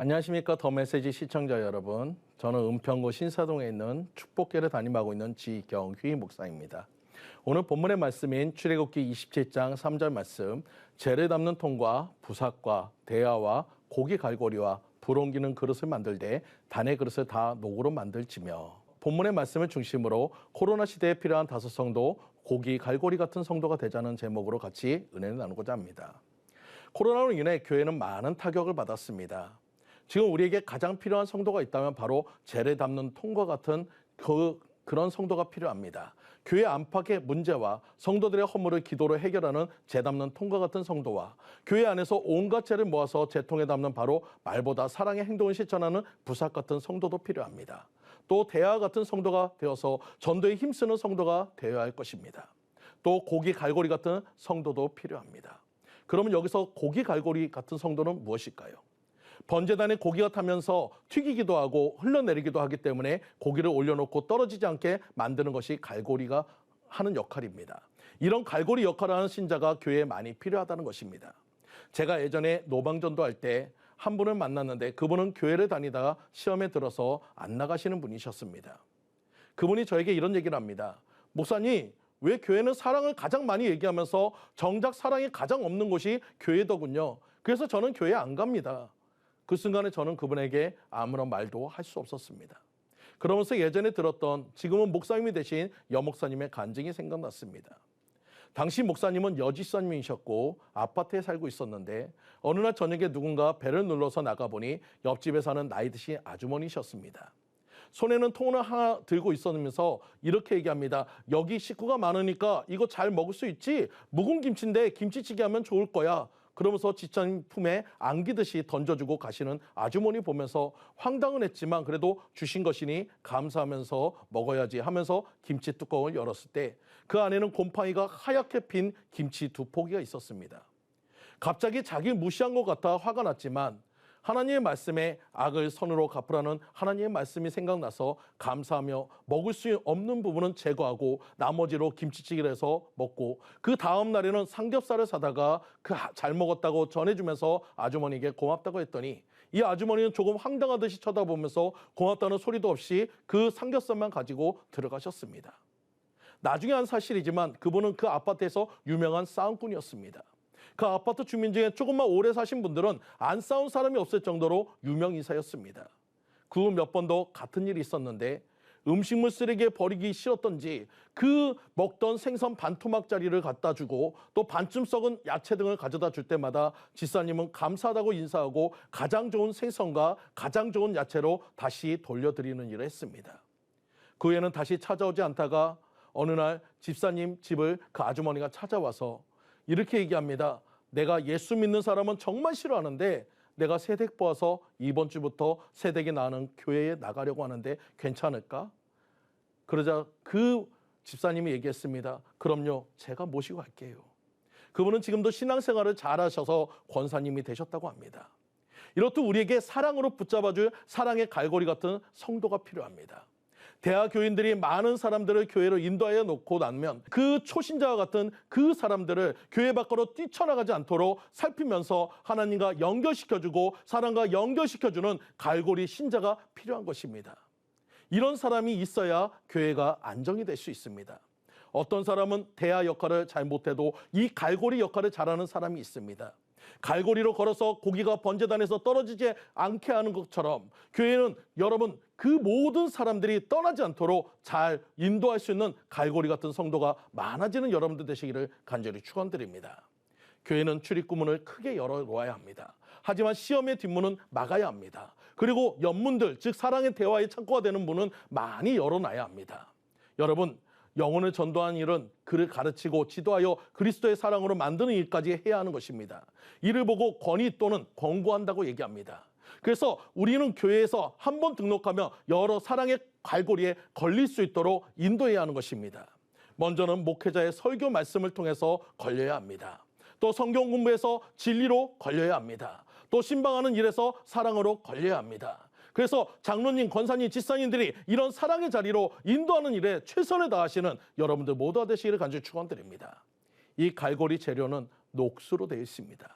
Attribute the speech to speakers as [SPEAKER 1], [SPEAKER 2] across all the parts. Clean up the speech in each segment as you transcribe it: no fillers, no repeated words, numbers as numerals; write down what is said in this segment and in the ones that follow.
[SPEAKER 1] 안녕하십니까. 더 메시지 시청자 여러분. 저는 은평구 신사동에 있는 축복교회를 담임하고 있는 지경휘 목사입니다. 오늘 본문의 말씀인 출애굽기 27장 3절 말씀, 재를 담는 통과 부삭과 대야와 고기 갈고리와 불 옮기는 그릇을 만들되 단의 그릇을 다 녹으로 만들지며, 본문의 말씀을 중심으로 코로나 시대에 필요한 다섯 성도, 고기 갈고리 같은 성도가 되자는 제목으로 같이 은혜를 나누고자 합니다. 코로나로 인해 교회는 많은 타격을 받았습니다. 지금 우리에게 가장 필요한 성도가 있다면 바로 재를 담는 통과 같은 그런 성도가 필요합니다. 교회 안팎의 문제와 성도들의 허물을 기도로 해결하는 재 담는 통과 같은 성도와 교회 안에서 온갖 재를 모아서 재통에 담는 바로 말보다 사랑의 행동을 실천하는 부삭 같은 성도도 필요합니다. 또 대야 같은 성도가 되어서 전도에 힘쓰는 성도가 되어야 할 것입니다. 또 고기 갈고리 같은 성도도 필요합니다. 그러면 여기서 고기 갈고리 같은 성도는 무엇일까요? 번제단에 고기가 타면서 튀기기도 하고 흘러내리기도 하기 때문에 고기를 올려놓고 떨어지지 않게 만드는 것이 갈고리가 하는 역할입니다. 이런 갈고리 역할을 하는 신자가 교회에 많이 필요하다는 것입니다. 제가 예전에 노방전도할 때 한 분을 만났는데 그분은 교회를 다니다가 시험에 들어서 안 나가시는 분이셨습니다. 그분이 저에게 이런 얘기를 합니다. 목사님, 왜 교회는 사랑을 가장 많이 얘기하면서 정작 사랑이 가장 없는 곳이 교회더군요. 그래서 저는 교회 안 갑니다. 그 순간에 저는 그분에게 아무런 말도 할 수 없었습니다. 그러면서 예전에 들었던, 지금은 목사님이 되신 여목사님의 간증이 생각났습니다. 당시 목사님은 여집사님이셨고 아파트에 살고 있었는데 어느 날 저녁에 누군가 벨을 눌러서 나가보니 옆집에 사는 나이 드신 아주머니셨습니다. 손에는 통을 하나 들고 있으면서 이렇게 얘기합니다. 여기 식구가 많으니까 이거 잘 먹을 수 있지? 묵은 김치인데 김치찌개 하면 좋을 거야. 그러면서 집사님 품에 안기듯이 던져주고 가시는 아주머니 보면서 황당은 했지만 그래도 주신 것이니 감사하면서 먹어야지 하면서 김치 뚜껑을 열었을 때 그 안에는 곰팡이가 하얗게 핀 김치 두 포기가 있었습니다. 갑자기 자기 무시한 것 같아 화가 났지만 하나님의 말씀에 악을 선으로 갚으라는 하나님의 말씀이 생각나서 감사하며 먹을 수 없는 부분은 제거하고 나머지로 김치찌개를 해서 먹고, 그 다음 날에는 삼겹살을 사다가 잘 먹었다고 전해주면서 아주머니에게 고맙다고 했더니 이 아주머니는 조금 황당하듯이 쳐다보면서 고맙다는 소리도 없이 그 삼겹살만 가지고 들어가셨습니다. 나중에 한 사실이지만 그분은 그 아파트에서 유명한 싸움꾼이었습니다. 그 아파트 주민 중에 조금만 오래 사신 분들은 안 싸운 사람이 없을 정도로 유명 인사였습니다. 그 후 몇 번도 같은 일이 있었는데 음식물 쓰레기에 버리기 싫었던지 그 먹던 생선 반토막짜리를 갖다 주고 또 반쯤 썩은 야채 등을 가져다 줄 때마다 집사님은 감사하다고 인사하고 가장 좋은 생선과 가장 좋은 야채로 다시 돌려드리는 일을 했습니다. 그 후에는 다시 찾아오지 않다가 어느 날 집사님 집을 그 아주머니가 찾아와서 이렇게 얘기합니다. 내가 예수 믿는 사람은 정말 싫어하는데 내가 세댁 보아서 이번 주부터 세댁이 나는 교회에 나가려고 하는데 괜찮을까? 그러자 그 집사님이 얘기했습니다. 그럼요, 제가 모시고 갈게요. 그분은 지금도 신앙생활을 잘하셔서 권사님이 되셨다고 합니다. 이렇듯 우리에게 사랑으로 붙잡아줄 사랑의 갈고리 같은 성도가 필요합니다. 대학 교인들이 많은 사람들을 교회로 인도하여 놓고 나면 그 초신자와 같은 그 사람들을 교회 밖으로 뛰쳐나가지 않도록 살피면서 하나님과 연결시켜주고 사랑과 연결시켜주는 갈고리 신자가 필요한 것입니다. 이런 사람이 있어야 교회가 안정이 될 수 있습니다. 어떤 사람은 대야 역할을 잘 못해도 이 갈고리 역할을 잘하는 사람이 있습니다. 갈고리로 걸어서 고기가 번제단에서 떨어지지 않게 하는 것처럼 교회는 여러분 그 모든 사람들이 떠나지 않도록 잘 인도할 수 있는 갈고리 같은 성도가 많아지는 여러분들 되시기를 간절히 축원드립니다. 교회는 출입구문을 크게 열어놓아야 합니다. 하지만 시험의 뒷문은 막아야 합니다. 그리고 옆문들, 즉 사랑의 대화의 창고가 되는 문은 많이 열어놔야 합니다. 여러분, 영혼을 전도하는 일은 그를 가르치고 지도하여 그리스도의 사랑으로 만드는 일까지 해야 하는 것입니다. 이를 보고 권위 또는 권고한다고 얘기합니다. 그래서 우리는 교회에서 한 번 등록하면 여러 사랑의 갈고리에 걸릴 수 있도록 인도해야 하는 것입니다. 먼저는 목회자의 설교 말씀을 통해서 걸려야 합니다. 또 성경 공부에서 진리로 걸려야 합니다. 또 신방하는 일에서 사랑으로 걸려야 합니다. 그래서 장로님, 권사님, 집사님들이 이런 사랑의 자리로 인도하는 일에 최선을 다하시는 여러분들 모두가 되시기를 간절히 축원드립니다. 이 갈고리 재료는 녹수로 되어 있습니다.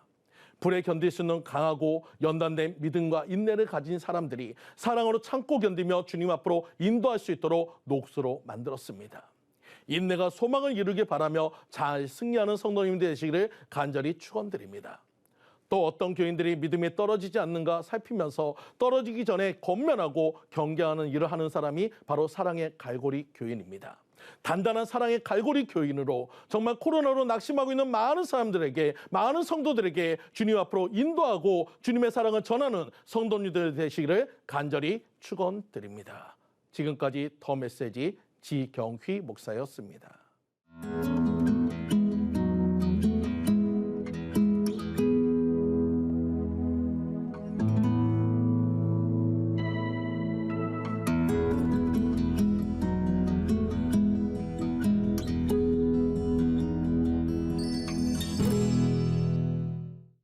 [SPEAKER 1] 불에 견딜 수 있는 강하고 연단된 믿음과 인내를 가진 사람들이 사랑으로 참고 견디며 주님 앞으로 인도할 수 있도록 녹수로 만들었습니다. 인내가 소망을 이루길 바라며 잘 승리하는 성도님들 되시기를 간절히 축원드립니다. 또 어떤 교인들이 믿음에 떨어지지 않는가 살피면서 떨어지기 전에 권면하고 경계하는 일을 하는 사람이 바로 사랑의 갈고리 교인입니다. 단단한 사랑의 갈고리 교인으로 정말 코로나로 낙심하고 있는 많은 사람들에게, 많은 성도들에게 주님 앞으로 인도하고 주님의 사랑을 전하는 성도님들 되시기를 간절히 축원드립니다. 지금까지 더 메시지 지경휘 목사였습니다.